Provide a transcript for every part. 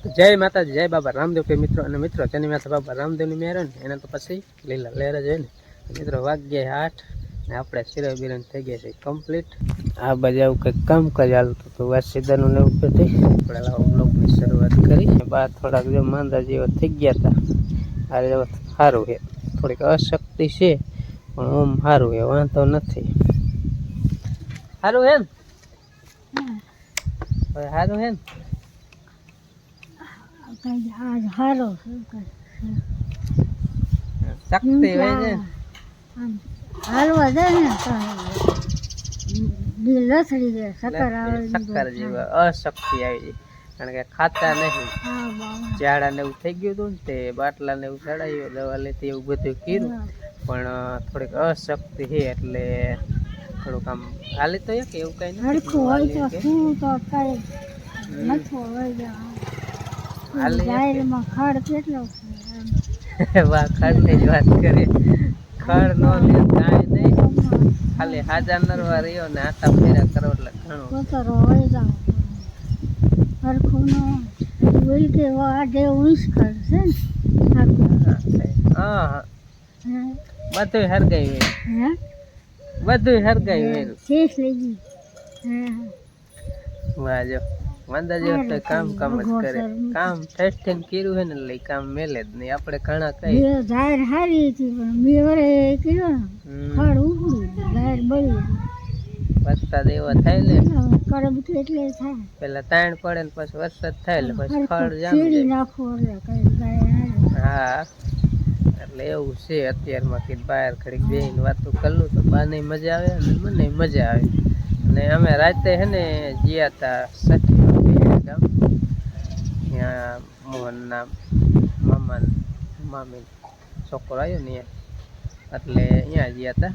જય માતાજી, જય બાબા રામદેવ કે મિત્રો અને મિત્રો તેની માથે બાબા રામદેવની મેર ને એને તો પછી લીલા લહેર જ હોય ને મિત્રો. વાગ્યા 8 ને આપણે સિરાય બિરાન થઈ ગયા છે કમ્પ્લીટ. આ બાજુ આવું કંઈક કામ કરી હાલતું હતું વાત સીધાનું ને ઉપરથી આપણે લાવો બ્લોગની શરૂઆત કરી. બહાર થોડાક જો માંદા જેવા થઈ ગયા હતા. આ સારું છે, થોડીક અશક્તિ છે પણ ઓમ સારું છે, વાંધો નથી. સારું હે ને સારું હે ને શક્તિ હોય છે હાલવા દે ને લસડી દે શક્કર આવે શક્કર જેવા અશક્તિ આવી જાય. કારણ કે ખાતા નહીં, ઝાડા ને એવું થઈ ગયું હતું ને તે બાટલા ને એવું ચડાવ્યું, દવા લેતી એવું બધું કર્યું પણ થોડીક અશક્તિ છે એટલે થોડુંક આમ હાલી તો કે એવું કઈ હરખું હોય તો શું તો કઈ નથો હોય જાહેરમાં ખડ કેટલો વાહ ખડ ની જ વાત કરીએ. ખડ નો લે કાંઈ નહીં, ખાલી હાજા નરવા રહ્યો ને આટા ફેરા કરો એટલે ઘણું કોતરો હોય જાવ હરખું નો બોલ કે વાડે ઉઈસ કરશે હા બધું હરગાઈ હે બધું હરગાઈ વેરું શેષ લઈ ગઈ વાહ જો વાંધા જેવું તો કામ જ કરે. કામ ઠેઠ કર્યું હે ને એટલે કામ મેલે જ નહીં. આપણે ઘણા કઈ જાહેર હારી હતી પણ મેં વરે કર્યો ને ખડ ઉગડી જાહેર બળી વરસાદ એવા થાય ને કરબ એટલે થાય પેલા તાણ પડે ને પછી વરસાદ થાય એટલે પછી ખડ ચીડી જામ નાખો એટલે કઈ જાહેર હા એટલે એવું છે. અત્યારમાં કે બહાર ઘડીક બેહીને વાતો કરલું તો બાને મજા આવે અને મને મજા આવે. અને અમે રાતે હે ને ગયા હતા સઠી ગામ, ત્યાં મોહનના મામી છોકરો આવ્યો ને એટલે અહીંયા ગયા હતા.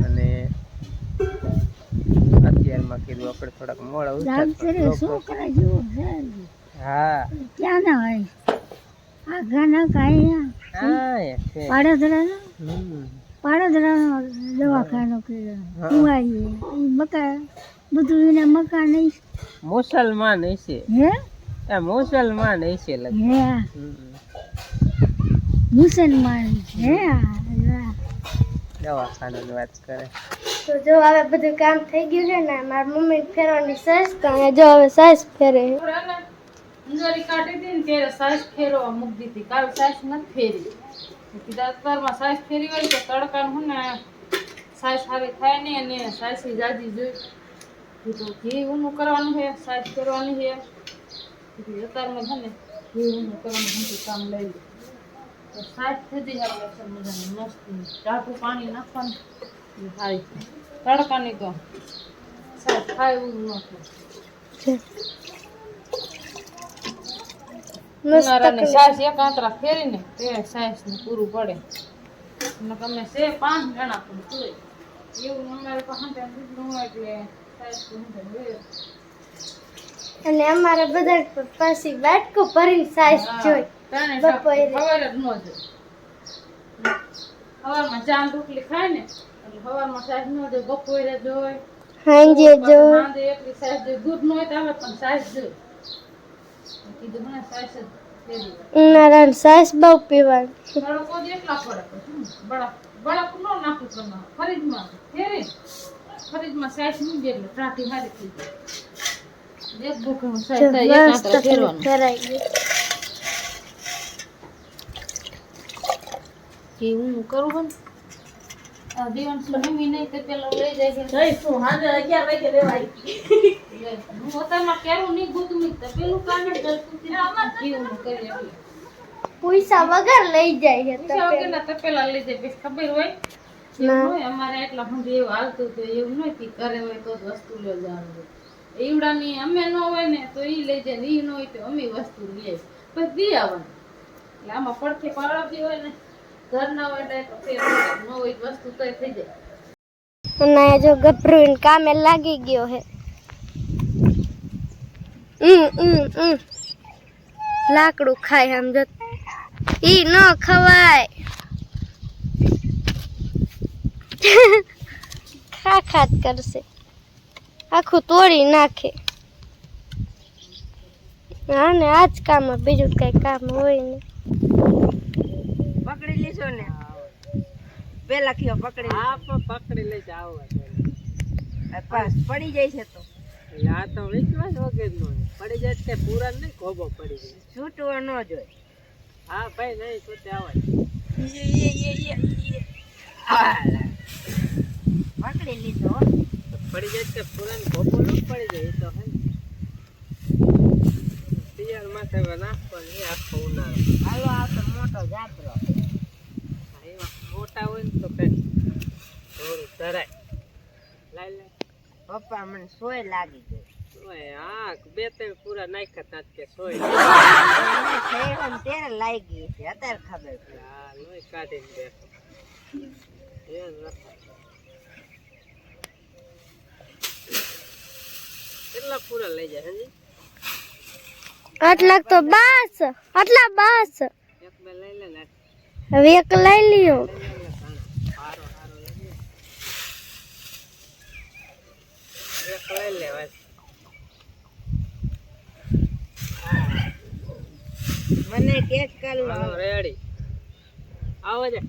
અને અત્યારમાં કીધું આપણે થોડાક મોડા ઉઠ્યા. હા ક્યાં ના હોય આ ગાના કાંઈ પાડોદરા દવાખાનો કર્યો મકા બધું એના મકાન મુસલમાન હશે હે એ મુસલમાન હશે હે મુસલમાન હે દવાખાનાની વાત કરે. તો જો હવે બધું કામ થઈ ગયું છે ને મારી મમ્મી ફેરવાની સાસ તો જો હવે સાસ ફેરે અંજારી કાઢી હતી ને ત્યારે સાસ ફેરવા મૂકી દીધી. કાલ સાસ નથી ફેરી કીધા અત્યારમાં સાસ ફેરી હોય તો તડકાનું હું ને સાસ સારી થાય નહીં અને સાસી જાજી જોઈ કીધું ઘી ઊનું કરવાનું છે, સાસ ફેરવાની છે. અત્યારમાં છે ને ઘી ઊનું કરવાનું કામ લઈ લે તો સાસ થઈ જાય આપણે મજાની મસ્તી ટાઢું પાણી નાખવાનું થાય. તડકાની તો સાસ ખાય એવું ન થાય. ઉનાળાની સાસ એક આંતરા ફેરીને તે સાસને પૂરું પડે. અને તમે 5 જણા પણ જોઈએ એવું અમારે પાસે દૂધનું હોય એટલે સાસ અને અમારે બધા પાછી વાટકો ભરીને સાસ જોઈ બપોરે ખબર જ ન જોઈએ. સવારમાં ચા રોટલી ખાય ને એટલે સવારમાં સાસ ન જોઈએ, બપોરે જોઈ હાંજે જો સાંજે એકલી સાસ જોઈ. દૂધ ન હોય તો આવે પણ સાસ જોઈ. કીધું મને સાસ જ ઉનાળાની સાસ બહુ પીવાની. તડકો જ એટલા પડે બળફ ન નાખું તમે ફરીજમાં ફેરી ફરીજમાં સાસ મૂકી એટલે ટાઢી હારી થઈ જાય. એક ભૂખનું સાસ થાય એક આંતરા ફેરવાનું ફેરાઈ ગઈ કે હું કરું આ દીવાન સુની નહીં તે પેલા લઈ જાય છે શું હાજે 11 વાગે લેવાય હું હોતામાં કેવું નહીં ગુદમી તો પેલું કામ જ કરતું આમાં કેવું કરી એટલે પૈસા વગર લઈ જાય છે પૈસા વગરના તો પેલા લઈ જાય પછી ખબર હોય ના અમારે એટલા સુધી એવું હાલતું તો એવું નથી કરે હોય તો વસ્તુ લઈ જવાનું. એવડાની અમે ન હોય ને તો ઈ લઈ જાય ને ઈ ન હોય તો અમે વસ્તુ લઈએ પછી દી આવવાનું. એટલે આમાં પડખે પાડોશી હોય ને ઘરના હોય એટલે ન હોય વસ્તુ તો થઈ જાય. અને જો ગભરું કામે લાગી ગયો હે. લાકડું ખાય આમ જો ઈ ન ખવાય ખા ખાત કરશે આખું તોડી નાખે. હા ને આ જ કામ બીજું કઈ કામ હોય ને પકડી લીધો ને પેલા કયો પકડી હા પણ પકડી લઈ જાવ પાસ પડી જાય છે તો એટલે આ તો વિશ્વાસ વગરનો પડી જાય તે પૂરા નહીં ખોબો પડી જાય છૂટવો ન જોઈએ હા ભાઈ નહીં તો તે આવે પકડી લીધો પડી જાય તે પૂરા ને ખોબો ન પડી જાય એ તો હે તૈયાર માથે નાખો ને આખો ઉનાળો હાલો આ તો મોટો જાતરો એવા મોટા હોય ને તો કઈ થોડું ધરાય લાઈ લે પપ્પા મને સોય લાગી ગઈ ઓય હા બે ત્રણ પૂરા નાખ્યા તા કે સોય ત્યારે લાગી છે અત્યારે ખબર પડી હા લોહી કાઢીને બેઠો એ રાખો કેટલા પૂરા લઈ જાય હજી આટલા તો બાસ આટલા બાસ એક બે લઈ લે ને હવે એક લઈ લ્યો હારો હારો લઈ લે એક લઈ લે બસ મને કેક કર લો હાલો રેડી આવો જા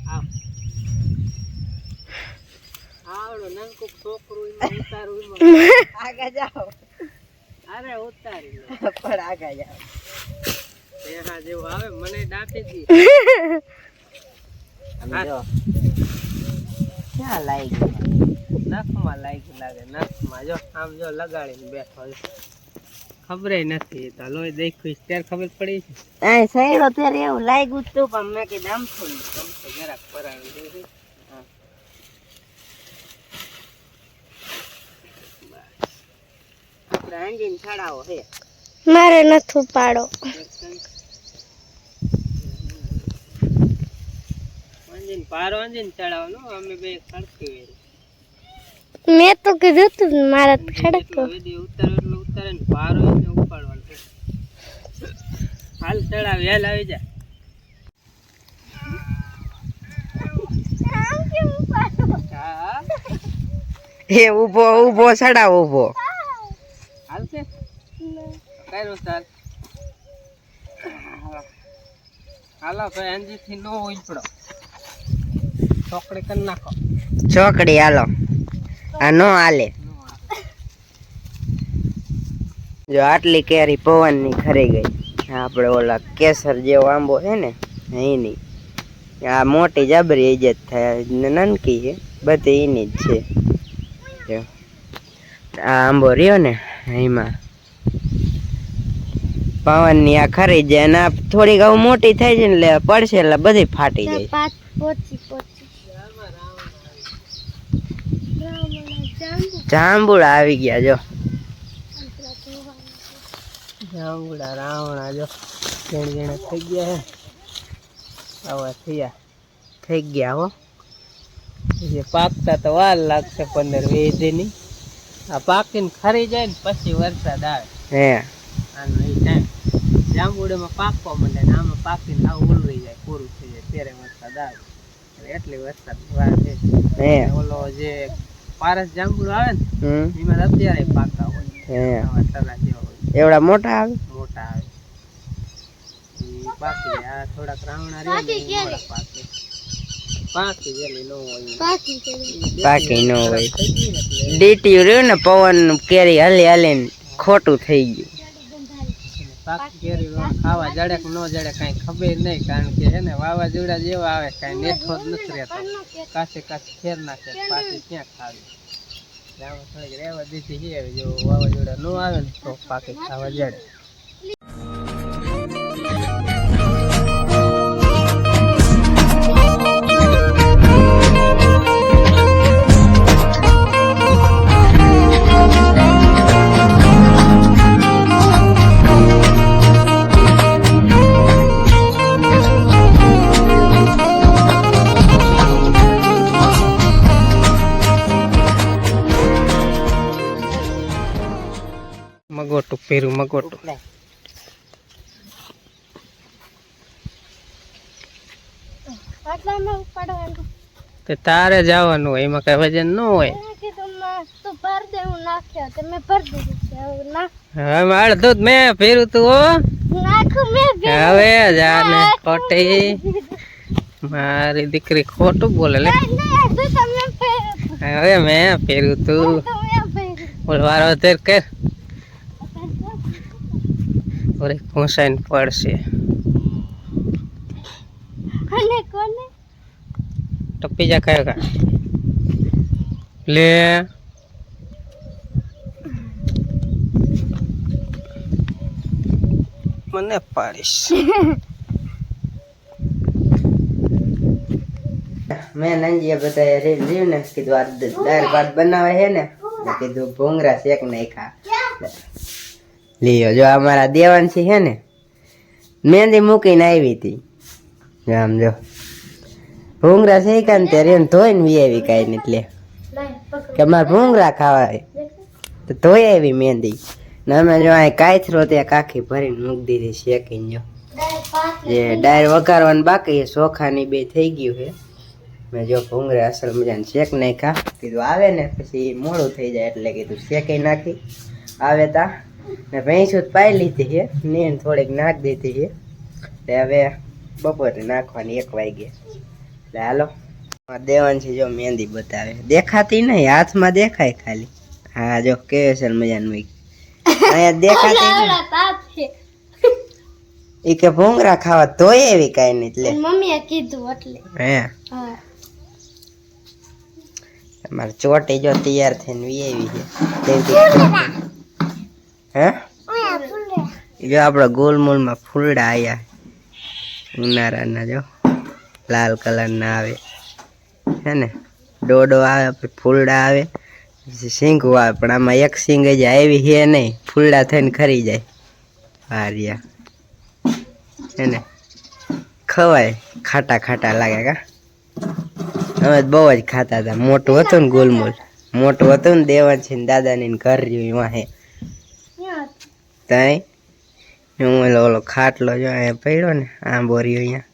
આવ આવડો નાનકું છોકરું એમાં ઉતારું એમાં આગળ જાઓ અરે ઉતારી લે પણ આગળ જાઓ દેહા જેવું આવે મને દાંતી દી જો ક્યાં લાગી નખમાં લાગી લાગે નખમાં જો આમ જો લગાડીને બેઠો છે ખબર નથી તો લોહી દેખ્યું ત્યારે ખબર પડી છે આ સહેડો ત્યારે એવું લાગ્યું તું પણ મેં કીધું આમ થોડું તો જરાક પરાવી દીધી હા આપણે અંજીને ચડાવો હે મારે નથી પાડો અંજીન પારો અંજીન ચડાવવાનું અમે બે ખડકી વેરી મેં તો કીધું તું મારા ખડકો વેદી ઉતારે એટલે ઉતારે ને પારો એને ઉપાડવાનો હાલ ચડાવી હાલ આવી જા હા એ ઊભો ઊભો ચડાવો ઊભો હાલ છે કઈ ચાલ હાલો ભાઈ અંજી થી નો ઉપડો ચોકડી કરી નાખો ચોકડી હાલો આ નો હાલે જો આટલી કેરી પવન ની ખરી ગઈ આપણે ઓલા કેસર જેવો આંબો છે ને એની આ મોટી જબરી ઇજ્જત થાય નાનકી છે બધી એની જ છે જો આ આંબો રહ્યો ને એમાં પવન ની આ ખરી જાય અને આ થોડીક હવે મોટી થાય છે ને એટલે પડશે એટલે બધી ફાટી જાય પાંચ પોચી જાંબુડા આવી ગયા જો જાંબુડા રાવણા જો ઝીણા થઈ ગયા હે હવે થઈ ગયા હો જે પાકતા તો વાર લાગશે 15-20 દિન આ પાકીને ખરી જાય ને પછી વરસાદ આવે હે આનો એ ટાઈમ જાંબુડામાં પાકવા માંડે ને આમાં પાકીને આવું ઉલરી જાય પૂરું થઈ જાય ત્યારે વરસાદ આવે એટલે વરસાદ વાર છે હે ઓલો જે પારસ જાંબુડો આવે ને હમ એમાં અત્યારે પાકા હોય હે આવા તલા જેવા હોય એવડા મોટા આવે મોટા આવે ઈ પાકી જાય. આ થોડાક રાવણા રહ્યા ને ઈ મોડા પાકે પાકી જેલી નો હોય પાકી નો હોય ડીટી રહ્યું ને પવન કેરી હલી હલીને ખોટું થઈ ગયું પાકી કેરી ખાવા જડે કે નો જડે કઈ ખબર નહીં કારણ કે એને વાવાઝોડા જેવા આવે કઈ નેઠો જ નથી રહેતો કાશે ખેર નાખે પાછી ક્યાં ખાવી આમાં થોડીક રહેવા દીધી છે જો વાવાઝોડા નો આવે ને તો પાકી ખાવા જડે મગોટું પેરું મગોટું આટલામાં પાડવાનું તે તારે જવાનું હોય, એમાં કઈ વજન ન હોય. એને કીધું તું ભર દે, હું નાખ્યો તો મેં ભર દીધું છે. હવે હવે અડધું જ મેં ફેર્યું તું હો. નાખું મેં હવે જાને ખોટી મારી દીકરી ખોટું બોલે લે. અડધું તમે ફેર્યું હવે મેં ફેર્યું તું. તો મેં ફેર્યું. બોલવારો તેર કર. ઓરે ઘૂંસાઈને પડશે. અને કોને ટપ્પી જા કયો કા લે. મને પાડીશ. મેં નંજીએ બધા રહ્યું ને કીધું આ દાળ ભાત બનાવે છે ને મેં કીધું ભૂંગરા શેક નાખ્યા. લ્યો જો અમારા દેવાંશી છે ને મહેંદી મૂકીને આવી હતી. આમ જો ભૂંગરા શેકા ને ત્યારે એને ધોઈને વી આવી કાંઈ ને એટલે કે અમારે ભૂંગરા ખાવા તો ધોઈ આવી મહેંદી ને અમે જો અહીં કાયથરો ત્યાં કાખી ભરીને મૂકી દીધી શેકીને. જો જે ડાયર વઘારવાનું બાકી છે ચોખાની બે થઈ ગયું છે. મેં જો ભૂંગરા અસલ મજાને શેક નાખ્યા. કીધું આવે ને પછી મોડું થઈ જાય એટલે કીધું શેકી નાખી આવે તા ને ભેંસું પાઈ લીધી છે ને થોડીક નાખ દીધી છે એટલે હવે બપોરે નાખવાની 1 વાગે. એટલે હાલો દેવાંશી જો મહેંદી બતાવે દેખાતી નહીં હાથમાં દેખાય ખાલી. હા જો કેવી અસલ મજાનું મૂકી અહીંયા દેખાતી નહીં. તાપ છે. એ કે ભૂંગરા ખાવા તોય એવી કાંઈ નહીં એટલે મમ્મીએ કીધું એટલે. હે હા મારે ચોટી જો તૈયાર થઈને વી આવી છે. હે જો આપણા ગોલમોલમાં ફૂલડા આવ્યા ઉનાળાના. જો લાલ કલરના આવે હે ને ડોડો આવે પછી ફૂલડા આવે પછી શીંગું આવે પણ આમાં એક શીંગ જ આવી છે નહીં ફૂલડા થઈને ખરી જાય. હારિયા હે ને ખવાય ખાટા ખાટા લાગે કા. અમે બહુ જ ખાતા હતા. મોટું હતું ને ગોલમોલ મોટું હતું ને દેવાંશી ને દાદાની ઘર રહ્યું વાહે ત્યાં હું ઓલો ખાટલો જો અહીંયા પડ્યો ને આંબો રહ્યો અહીંયા.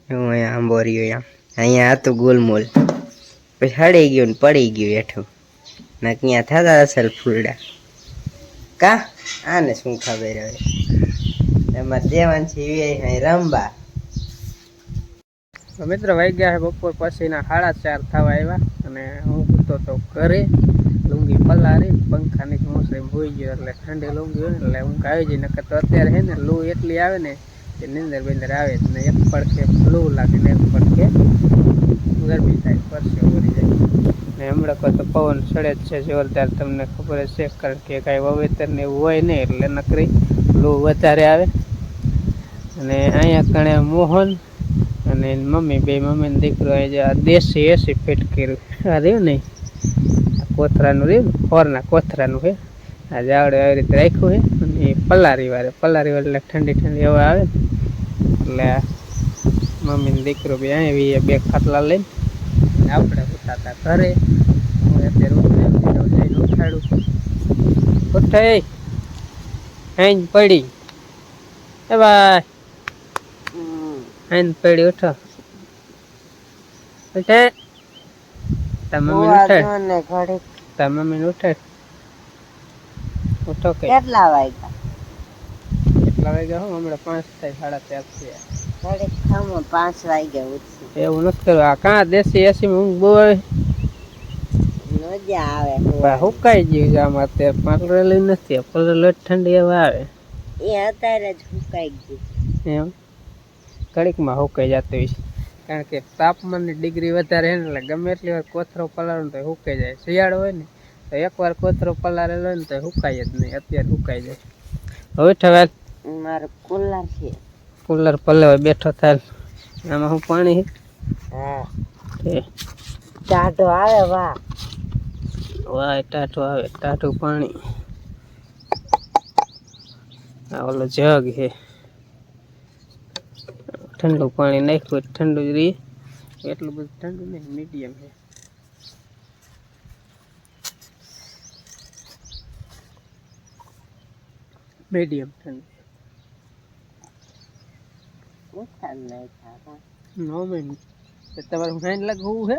હું અહીંયા આંબો રહ્યો અહીંયા હતું ગોલમોલ પછી હળી ગયું ને પડી ગયું હેઠું ને ક્યાં થતા અસલ ફૂલડા કા. આને શું ખબર હવે એમાં દેવાંશી અહીં રમવા. તો મિત્રો વાગ્યા છે બપોર પછીના 4:30 થવા આવ્યા અને હું તો ઘરે લુંગી પલારી પંખા નીચે મોસરી હોઈ ગયો એટલે ઠંડી લુંગી હોય ને એટલે ઊંઘ આવી જાય. નકર તો અત્યારે છે ને લૂ એટલી આવે ને કે નીંદર બેંદર આવે ને એક પડખે લૂ લાગે ને એક પડખે ગરમી થાય પરસે ઓરી જાય ને હમણાં કોઈ તો પવન ચડે જ છે જોરદાર. તમને ખબર જ છે કારણ કે કાંઈ વાવેતર ને એવું હોય નહીં એટલે નકરી લૂ વધારે આવે. અને અહીંયા કણે મોહન અને મમ્મી બે મમ્મી ને દીકરો આ દેશી એસી ફિટ કર્યું. આ રહ્યું નહીં આ કોથરાનું રહ્યું ને ફોરના કોથરાનું છે. આ જાવડે આવી રીતે રાખ્યું છે અને પલારી વાળે એટલે ઠંડી ઠંડી હવા આવે એટલે મમ્મી ને દીકરો બે આવી 2 ખાટલા લઈને આપણે ઉઠાતા ઘરે. હું અત્યારે જઈને ઉઠાડું ઉઠાઈ આઈન પડી એ ભાઈ આઈન પડી ઉઠો ઉઠે મમ્મી ઉઠાડ ઉઠો કે કેટલા વાગ્યા કેટલા વાગ્યા હું હમણાં 5 થાય 4:30 5 વાગ્યા ઉઠશે. એવું નથી કરવું. આ કાં દેશી એસી ઊંઘ બહુ આવે મજા આવે. હુકાઈ ગયું છે આમાં તે પાલરેલી નથી પલરેલી ઠંડી હવા આવે એ અત્યારે જ સુકાઈ ગયું એમ ઘડીકમાં હુકાઈ જતું હોય છે કારણ કે તાપમાનની ડિગ્રી વધારે છે ને એટલે ગમે એટલી વાર કોથરો પલાળો ને તો હુકાઈ જાય. શિયાળો હોય ને તો એકવાર કોથરો પલાળેલો હોય ને તો હુકાય જ નહીં. અત્યારે હુકાઈ જાય. હવે ઠવાલ મારું કુલર છે. કુલર પલાવે બેઠો થાય આમાં હું પાણી છે. હા એ ટાઢો આવે વાહ વાહ ટાઢું આવે ટાઢું પાણી. આ ઓલો જગ છે ઠંડુ પાણી નાખ્યું ઠંડુ જ રહી. એટલું બધું ઠંડુ નહીં મીડિયમ છે. મીડિયમ ઠંડુ નો તો તમારે ફાઈન લખવું છે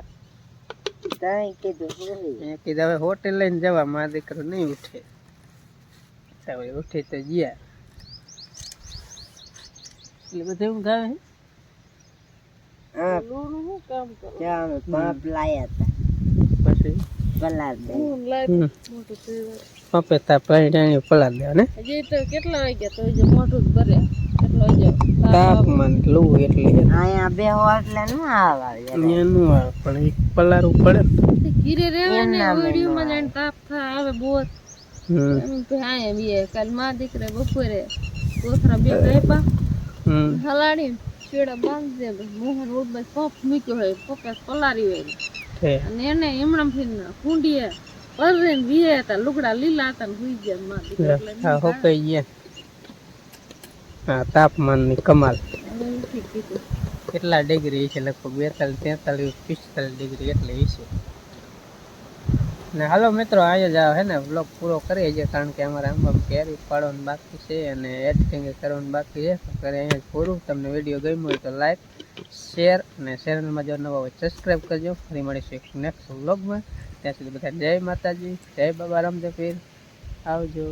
તાઈ કીધું બોલી મેં કીધું હવે હોટેલ લઈને જવા મારા દીકરો નહીં ઉઠે હવે ઉઠે તો ગયા એટલે બધું એવું ગાવે હા લોનું શું કામ કરો ત્યાં અમે પાપ લાયા હતા પછી પલાર દે હું લાવી મોટું થયું પપેતા પાણી પલાળ દેવા ને હજી તો કેટલા વાગ્યા તો હજી મોટું જ ભર્યા કેટલો વાગ્યા તાપમાન લઉં એટલે અહીંયા બે એટલે ન આવે અહીંયા નું આવે પણ એ પલાળવું પડે ને કીરે રેવે ને એમના ઓડિયોમાં મેનો જાણે તાપ થાય આવે બહુ એમ તો આયા બે કાલ માં દીકરે બપોરે કોથરા બે ગઈપા હલાડી પેડા બાંધી દે મોહન રોડ બસ પપ મૂક્યો હોય પપ્પા પલારી હોય અને એને એમણામ ફીને કુંડીએ પરરે ને વીએ હતા લુગડા લીલા હતા ને હુઈ ગયા માં દીકરા એટલે હા હોકાઈ ગયા હા તાપમાન ની કમાલ હવે ઉઠી કીધું કેટલા ડિગ્રી છે લગભગ 42 43 45 ડિગ્રી એટલે છે ને હાલો મિત્રો અહીંયા જ હે ને બ્લોગ પૂરો કરીએ છીએ કારણ કે અમારે આંબામાં કેરી પાડવાનું બાકી છે અને એડિટિંગ કરવાનું બાકી છે તો કરે અહીંયા જ પૂરું તમને વિડીયો ગમ્યો હોય તો લાઈક શેર અને ચેનલમાં જો નવા હોય સબસ્ક્રાઈબ કરજો ફરી મળીશું એક નેક્સ્ટ વ્લોગમાં ત્યાં સુધી બધા જય માતાજી જય બાબા રામદેવ પીર આવજો